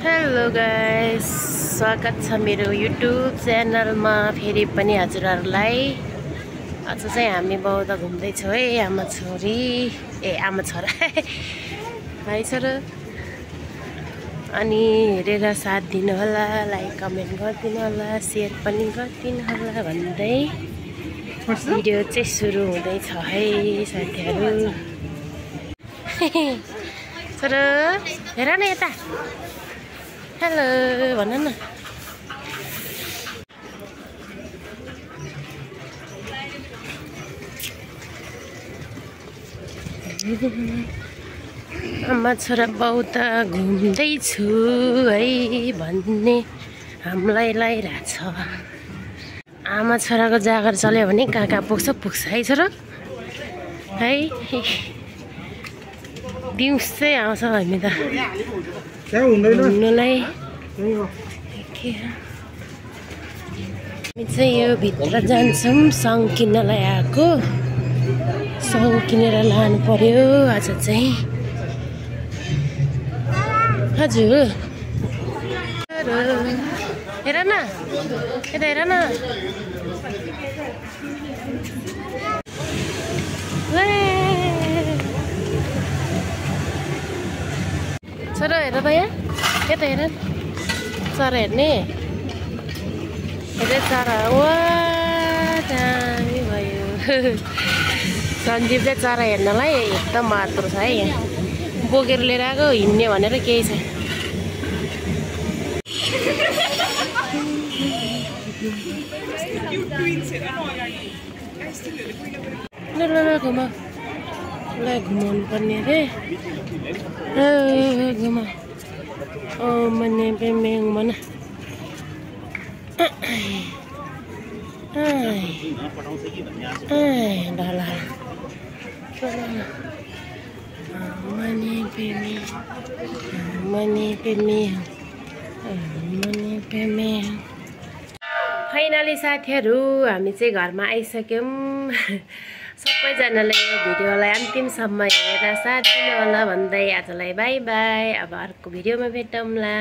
Hello guys, स्वागत छ मेरो युट्युब च्यानलमा फेरि पनि हजुरहरुलाई। आज चाहिँ हामी बौद्ध घुम्दै छौं है, आमा छोरी आमा छोरा भाइ छोरा। अनि हेरेर साथ दिनु होला, लाइक कमेन्ट गरिदिनु होला, शेयर पनि गरिदिनु होला भन्दै भिडियो चाहिँ सुरु हुँदैछ है साथीहरु। छोरा हेर न यता, हेलो भन न। आमा छोरा बौद्ध घुम्दैछु है भन्ने हामीलाई लागिरहेछ। आमा छोराको जागर चल्यो भने कहाँ कहाँ पुग्छ है छोरा है। दिउँसै आउँछ हामी त घुम्नुलाई। हामी चाहिँ यो भित्र जान्छौँ, सङ किन्नलाई आएको। सङ किनेर लानु पर्यो आज चाहिँ। हजुर हेर न, यता हेर न। छोरा हेर त यहाँ, यता हेर चरा हेर्ने। हेरे चरा, वा दामी भयो। सञ्जीवले चरा हेर्नलाई एकदम मात्र छ है। यहाँ बोकेर लिएर आएको, हिँड्ने भनेर केही छ। ल ल ल घुमा, ल घुमाउनु पर्ने रे। घुमा ओ मने बेमेङ मन। फाइनली साथीहरु हामी चाहिँ घरमा आइसक्यौं। सबैजनाले यो भिडियोलाई अन्तिमसम्म हेरेर साथ दिनु होला भन्दै आजलाई बाइ बाइ। अब अर्को भिडियोमा भेटौँला।